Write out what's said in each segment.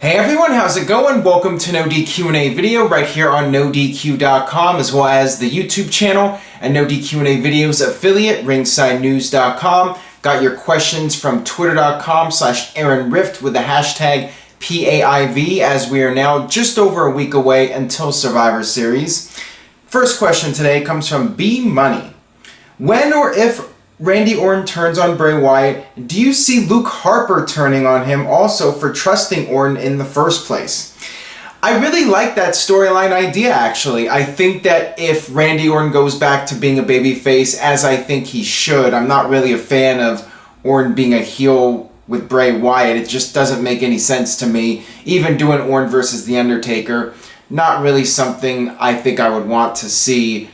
Hey everyone, how's it going? Welcome to NoDQ&A video right here on NoDQ.com, as well as the YouTube channel and NoDQ&A videos affiliate, ringsidenews.com. Got your questions from twitter.com/AaronRift with the hashtag PAIV, as we are now just over a week away until Survivor Series. First question today comes from B Money. When or if Randy Orton turns on Bray Wyatt, do you see Luke Harper turning on him also for trusting Orton in the first place? I really like that storyline idea, actually. I think that if Randy Orton goes back to being a babyface, as I think he should, I'm not really a fan of Orton being a heel with Bray Wyatt. It just doesn't make any sense to me. Even doing Orton versus The Undertaker, not really something I think I would want to see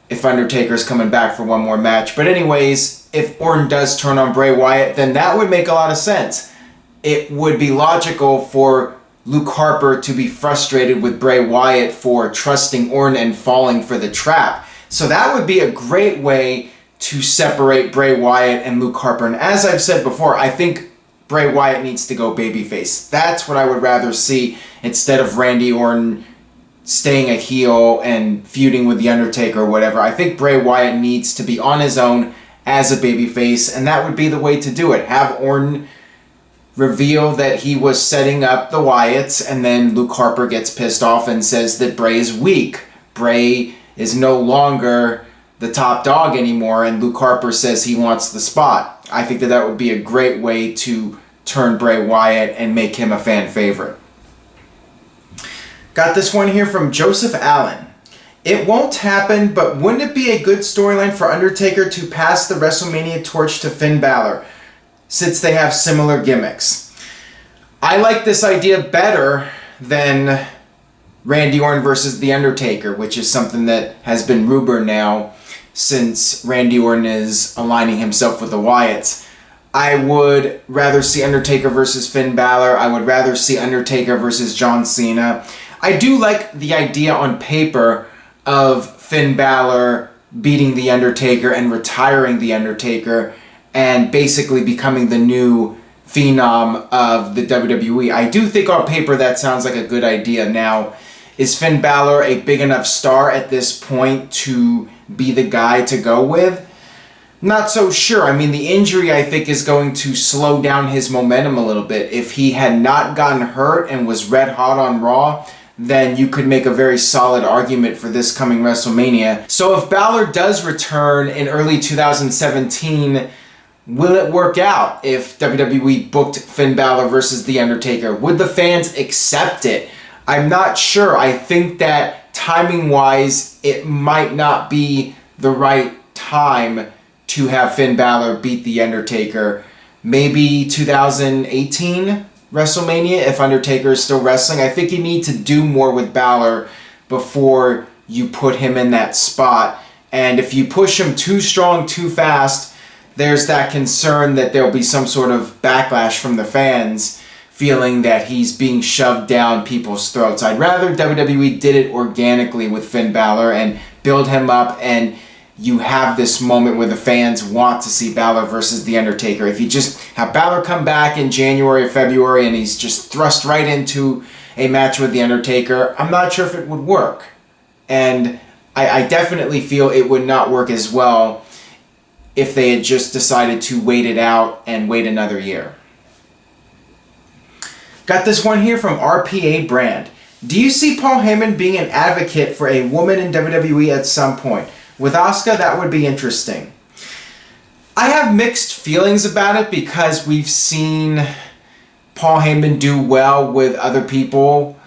if Undertaker's coming back for one more match. But anyways, if Orton does turn on Bray Wyatt, then that would make a lot of sense. It would be logical for Luke Harper to be frustrated with Bray Wyatt for trusting Orton and falling for the trap. So that would be a great way to separate Bray Wyatt and Luke Harper. And as I've said before, I think Bray Wyatt needs to go babyface. That's what I would rather see instead of Randy Orton staying a heel and feuding with The Undertaker or whatever. I think Bray Wyatt needs to be on his own as a babyface, and that would be the way to do it. Have Orton reveal that he was setting up the Wyatts, and then Luke Harper gets pissed off and says that Bray is weak. Bray is no longer the top dog anymore, and Luke Harper says he wants the spot. I think that that would be a great way to turn Bray Wyatt and make him a fan favorite. Got this one here from Joseph Allen. It won't happen, but wouldn't it be a good storyline for Undertaker to pass the WrestleMania torch to Finn Balor, since they have similar gimmicks? I like this idea better than Randy Orton versus The Undertaker, which is something that has been rumored now since Randy Orton is aligning himself with the Wyatts. I would rather see Undertaker versus Finn Balor. I would rather see Undertaker versus John Cena. I do like the idea on paper of Finn Balor beating The Undertaker and retiring The Undertaker and basically becoming the new phenom of the WWE. I do think on paper that sounds like a good idea. Now, is Finn Balor a big enough star at this point to be the guy to go with? Not so sure. I mean, the injury, I think, is going to slow down his momentum a little bit. If he had not gotten hurt and was red hot on Raw, then you could make a very solid argument for this coming WrestleMania. So if Balor does return in early 2017, will it work out if WWE booked Finn Balor versus The Undertaker? Would the fans accept it? I'm not sure. I think that timing-wise, it might not be the right time to have Finn Balor beat The Undertaker. Maybe 2018 WrestleMania, if Undertaker is still wrestling. I think you need to do more with Balor before you put him in that spot. And if you push him too strong, too fast, there's that concern that there'll be some sort of backlash from the fans feeling that he's being shoved down people's throats. I'd rather WWE did it organically with Finn Balor and build him up, and you have this moment where the fans want to see Balor versus The Undertaker. If you just have Balor come back in January or February and he's just thrust right into a match with The Undertaker, I'm not sure if it would work. And I definitely feel it would not work as well if they had just decided to wait it out and wait another year. Got this one here from RPA Brand. Do you see Paul Heyman being an advocate for a woman in WWE at some point? With Asuka, that would be interesting. I have mixed feelings about it because we've seen Paul Heyman do well with other people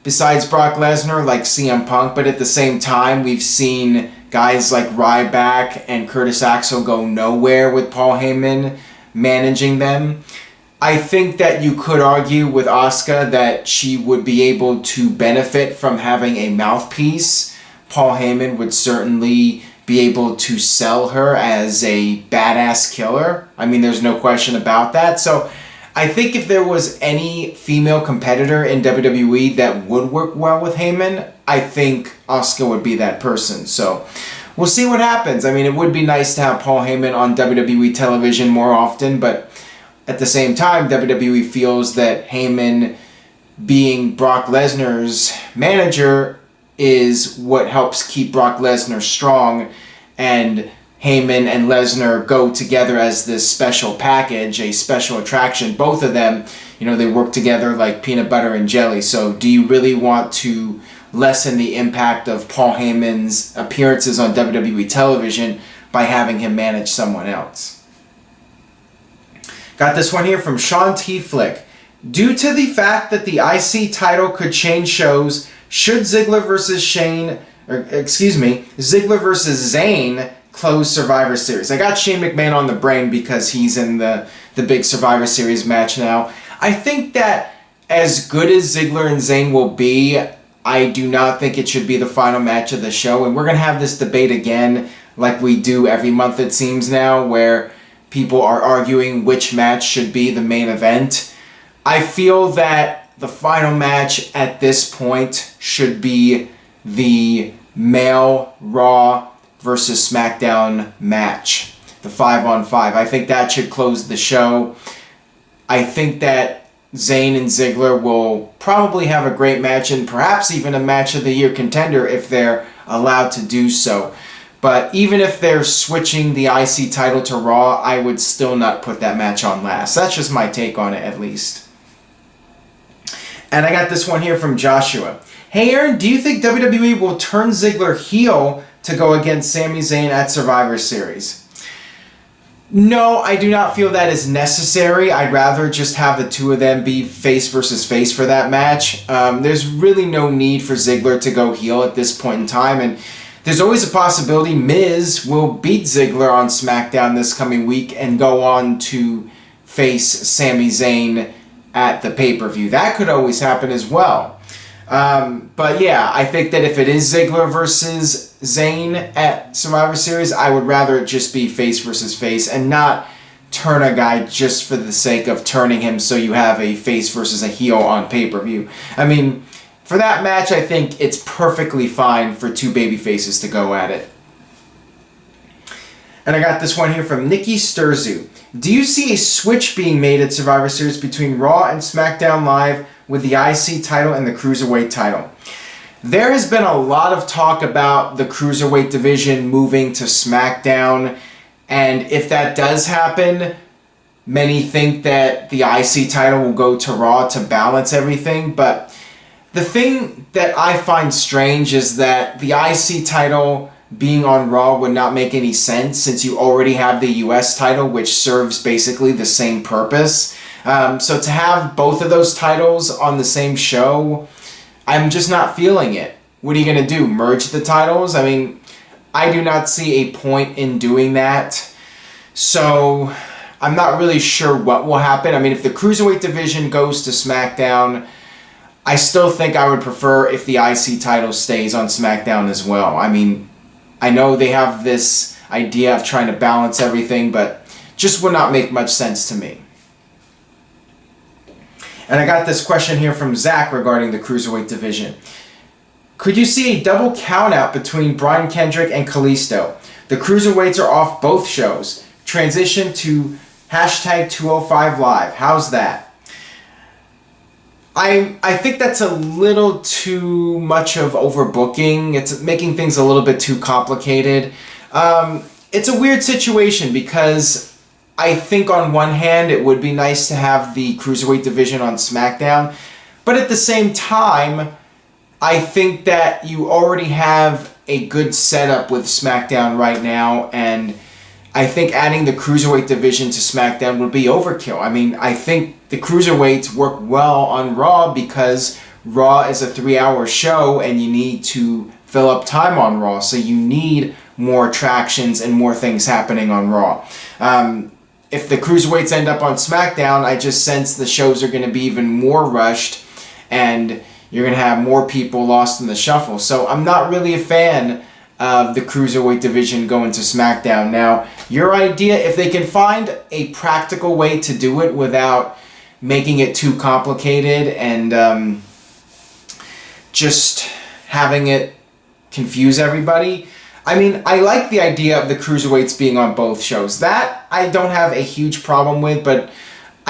besides Brock Lesnar, like CM Punk, but at the same time, we've seen guys like Ryback and Curtis Axel go nowhere with Paul Heyman managing them. I think that you could argue with Asuka that she would be able to benefit from having a mouthpiece. Paul Heyman would certainly be able to sell her as a badass killer. I mean, there's no question about that. So I think if there was any female competitor in WWE that would work well with Heyman, I think Asuka would be that person. So we'll see what happens. I mean, it would be nice to have Paul Heyman on WWE television more often, but at the same time, WWE feels that Heyman being Brock Lesnar's manager is what helps keep Brock Lesnar strong, and Heyman and Lesnar go together as this special package, a special attraction. Both of them, they work together like peanut butter and jelly. So do you really want to lessen the impact of Paul Heyman's appearances on WWE television by having him manage someone else? Got this one here from Sean T. Flick. Due to the fact that the IC title could change shows, should Ziggler versus Ziggler versus Zayn close Survivor Series? I got Shane McMahon on the brain because he's in the big Survivor Series match now. I think that as good as Ziggler and Zayn will be, I do not think it should be the final match of the show. And we're going to have this debate again like we do every month it seems now, where people are arguing which match should be the main event. I feel that the final match at this point should be the male Raw versus SmackDown match, the 5-on-5. I think that should close the show. I think that Zayn and Ziggler will probably have a great match and perhaps even a match of the year contender if they're allowed to do so. But even if they're switching the IC title to Raw, I would still not put that match on last. That's just my take on it, at least. And I got this one here from Joshua. Hey Aaron, do you think WWE will turn Ziggler heel to go against Sami Zayn at Survivor Series? No, I do not feel that is necessary. I'd rather just have the two of them be face versus face for that match. There's really no need for Ziggler to go heel at this point in time, and there's always a possibility Miz will beat Ziggler on SmackDown this coming week and go on to face Sami Zayn at the pay-per-view. That could always happen as well. But yeah, I think that if it is Ziggler versus Zayn at Survivor Series, I would rather it just be face versus face and not turn a guy just for the sake of turning him so you have a face versus a heel on pay-per-view. I mean, for that match, I think it's perfectly fine for two baby faces to go at it. And I got this one here from Nikki Sturzu. Do you see a switch being made at Survivor Series between Raw and SmackDown Live with the IC title and the Cruiserweight title? There has been a lot of talk about the Cruiserweight division moving to SmackDown, and if that does happen, many think that the IC title will go to Raw to balance everything, but the thing that I find strange is that the IC title being on Raw would not make any sense since you already have the US title, which serves basically the same purpose. So to have both of those titles on the same show, I'm just not feeling it. What are you going to do? Merge the titles? I mean, I do not see a point in doing that. So I'm not really sure what will happen. I mean, if the Cruiserweight division goes to SmackDown, I still think I would prefer if the IC title stays on SmackDown as well. I mean, I know they have this idea of trying to balance everything, but just would not make much sense to me. And I got this question here from Zach regarding the Cruiserweight division. Could you see a double countout between Brian Kendrick and Kalisto? The Cruiserweights are off both shows. Transition to #205Live. How's that? I think that's a little too much of overbooking. It's making things a little bit too complicated. It's a weird situation because I think on one hand it would be nice to have the Cruiserweight division on SmackDown, but at the same time, I think that you already have a good setup with SmackDown right now, and I think adding the Cruiserweight division to SmackDown would be overkill. I mean, I think the Cruiserweights work well on Raw because Raw is a 3-hour show and you need to fill up time on Raw, so you need more attractions and more things happening on Raw. If the Cruiserweights end up on SmackDown, I just sense the shows are going to be even more rushed and you're going to have more people lost in the shuffle. So I'm not really a fan of the Cruiserweight division going to SmackDown. Now, your idea, if they can find a practical way to do it without making it too complicated and just having it confuse everybody. I mean, I like the idea of the Cruiserweights being on both shows. That I don't have a huge problem with, but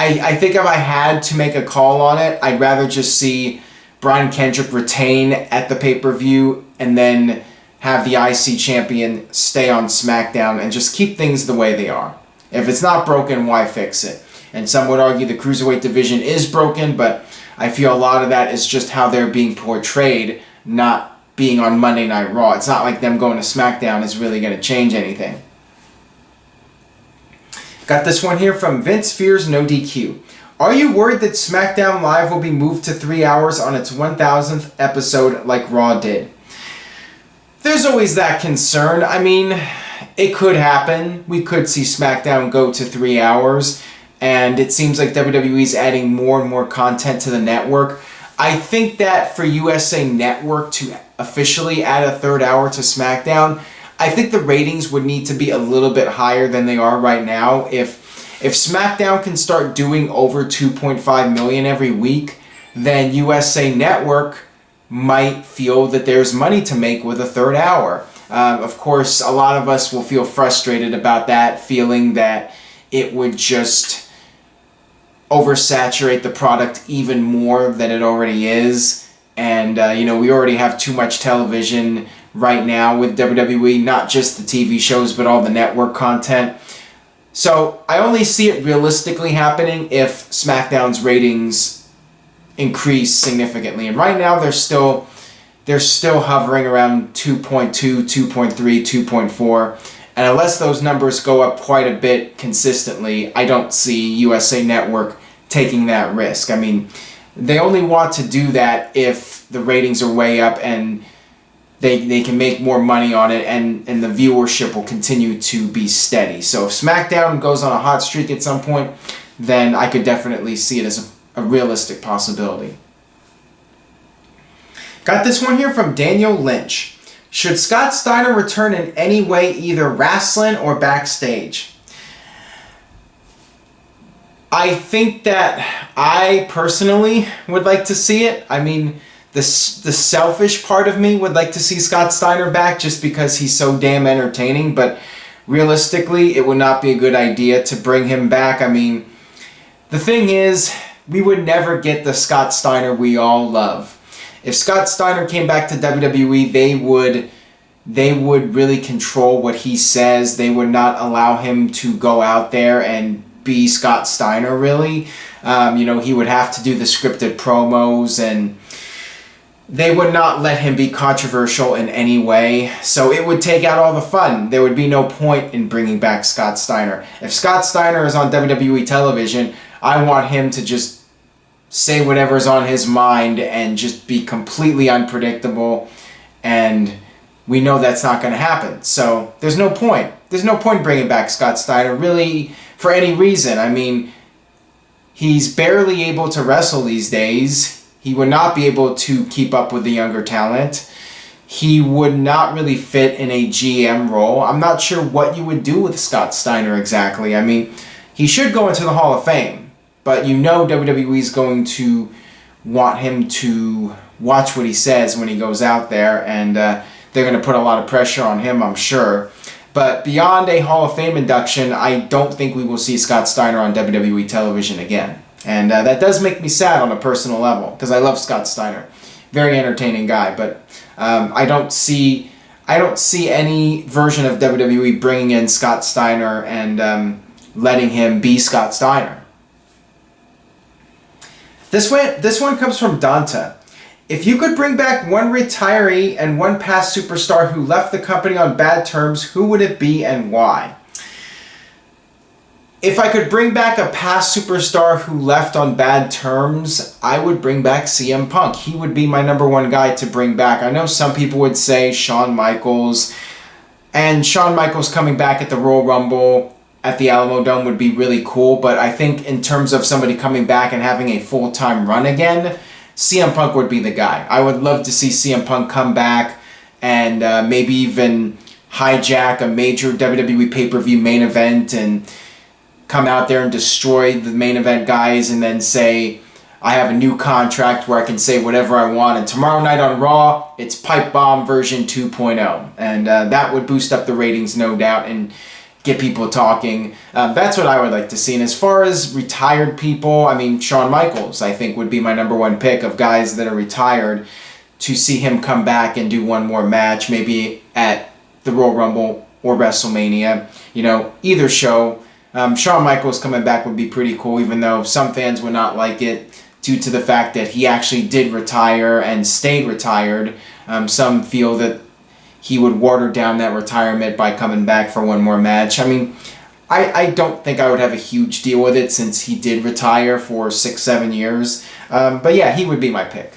I think if I had to make a call on it, I'd rather just see Brian Kendrick retain at the pay-per-view and then have the IC champion stay on SmackDown and just keep things the way they are. If it's not broken, why fix it? And some would argue the Cruiserweight division is broken, but I feel a lot of that is just how they're being portrayed, not being on Monday Night Raw. It's not like them going to SmackDown is really going to change anything. Got this one here from Vince Fears No DQ. Are you worried that SmackDown Live will be moved to 3 hours on its 1000th episode like Raw did? There's always that concern. I mean, it could happen. We could see SmackDown go to 3 hours, and it seems like WWE's adding more and more content to the network. I think that for USA Network to officially add a third hour to SmackDown, I think the ratings would need to be a little bit higher than they are right now. If SmackDown can start doing over 2.5 million every week, then USA Network might feel that there's money to make with a third hour. Of course, a lot of us will feel frustrated about that, feeling that it would just oversaturate the product even more than it already is. And, we already have too much television right now with WWE, not just the TV shows, but all the network content. So I only see it realistically happening if SmackDown's ratings increase significantly. And right now they're still hovering around 2.2, 2.3, 2.4. And unless those numbers go up quite a bit consistently, I don't see USA Network taking that risk. I mean, they only want to do that if the ratings are way up and they can make more money on it, and the viewership will continue to be steady. So if SmackDown goes on a hot streak at some point, then I could definitely see it as a realistic possibility. Got this one here from Daniel Lynch. Should Scott Steiner return in any way, either wrestling or backstage? I think that I personally would like to see it. I mean, the selfish part of me would like to see Scott Steiner back just because he's so damn entertaining, but realistically, it would not be a good idea to bring him back. I mean, the thing is, we would never get the Scott Steiner we all love. If Scott Steiner came back to WWE, they would really control what he says. They would not allow him to go out there and be Scott Steiner, really. He would have to do the scripted promos, and they would not let him be controversial in any way. So it would take out all the fun. There would be no point in bringing back Scott Steiner. If Scott Steiner is on WWE television, I want him to just say whatever's on his mind and just be completely unpredictable. And we know that's not going to happen. So there's no point. There's no point bringing back Scott Steiner, really, for any reason. I mean, he's barely able to wrestle these days. He would not be able to keep up with the younger talent. He would not really fit in a GM role. I'm not sure what you would do with Scott Steiner exactly. I mean, he should go into the Hall of Fame, but WWE is going to want him to watch what he says when he goes out there, and they're going to put a lot of pressure on him, I'm sure. But beyond a Hall of Fame induction, I don't think we will see Scott Steiner on WWE television again. And that does make me sad on a personal level, because I love Scott Steiner. Very entertaining guy, but I don't see any version of WWE bringing in Scott Steiner and letting him be Scott Steiner. This one comes from Danta. If you could bring back one retiree and one past superstar who left the company on bad terms, who would it be and why? If I could bring back a past superstar who left on bad terms, I would bring back CM Punk. He would be my number one guy to bring back. I know some people would say Shawn Michaels, and Shawn Michaels coming back at the Royal Rumble at the Alamo Dome would be really cool, but I think in terms of somebody coming back and having a full-time run again, CM Punk would be the guy. I would love to see CM Punk come back and maybe even hijack a major WWE pay-per-view main event and come out there and destroy the main event guys and then say, I have a new contract where I can say whatever I want, and tomorrow night on Raw, it's Pipe Bomb version 2.0. And that would boost up the ratings, no doubt, and get people talking. That's what I would like to see. And as far as retired people, I mean, Shawn Michaels, I think, would be my number one pick of guys that are retired, to see him come back and do one more match, maybe at the Royal Rumble or WrestleMania. You know, either show. Shawn Michaels coming back would be pretty cool, even though some fans would not like it due to the fact that he actually did retire and stayed retired. Some feel that he would water down that retirement by coming back for one more match. I mean, I don't think I would have a huge deal with it since he did retire for 6-7 years. But yeah, he would be my pick.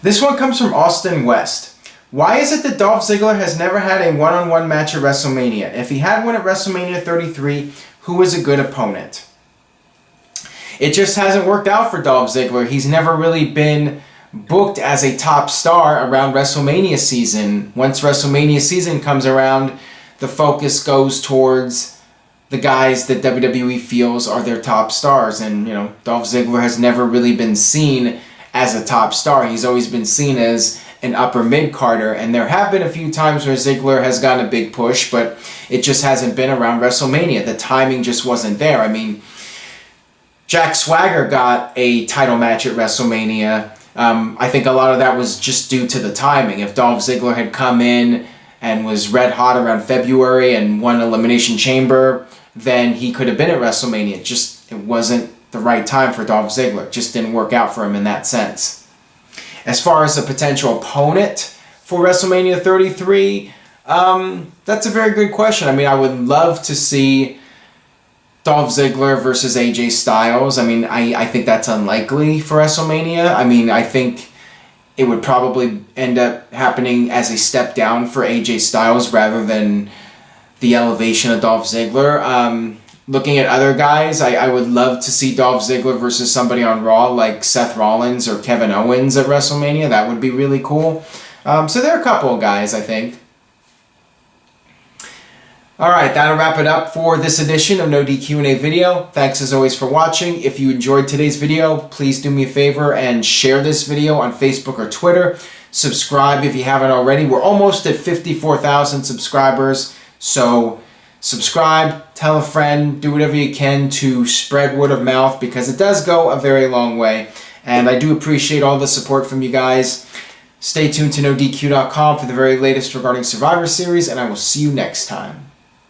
This one comes from Austin West. Why is it that Dolph Ziggler has never had a one-on-one match at WrestleMania? If he had one at WrestleMania 33, who is a good opponent? It just hasn't worked out for Dolph Ziggler. He's never really been booked as a top star around WrestleMania season. Once WrestleMania season comes around, the focus goes towards the guys that WWE feels are their top stars. And, you know, Dolph Ziggler has never really been seen as a top star. He's always been seen as an upper mid-carder. And there have been a few times where Ziggler has gotten a big push, but it just hasn't been around WrestleMania. The timing just wasn't there. I mean, Jack Swagger got a title match at WrestleMania. I think a lot of that was just due to the timing. If Dolph Ziggler had come in and was red hot around February and won Elimination Chamber, then he could have been at WrestleMania. It wasn't the right time for Dolph Ziggler. It just didn't work out for him in that sense. As far as a potential opponent for WrestleMania 33, that's a very good question. I mean, I would love to see Dolph Ziggler versus AJ Styles. I mean, I think that's unlikely for WrestleMania. I mean, I think it would probably end up happening as a step down for AJ Styles rather than the elevation of Dolph Ziggler. Looking at other guys, I would love to see Dolph Ziggler versus somebody on Raw like Seth Rollins or Kevin Owens at WrestleMania. That would be really cool. So there are a couple of guys, I think. Alright, that'll wrap it up for this edition of NoDQ&A video. Thanks as always for watching. If you enjoyed today's video, please do me a favor and share this video on Facebook or Twitter. Subscribe if you haven't already. We're almost at 54,000 subscribers, so subscribe, tell a friend, do whatever you can to spread word of mouth, because it does go a very long way. And I do appreciate all the support from you guys. Stay tuned to NoDQ.com for the very latest regarding Survivor Series, and I will see you next time.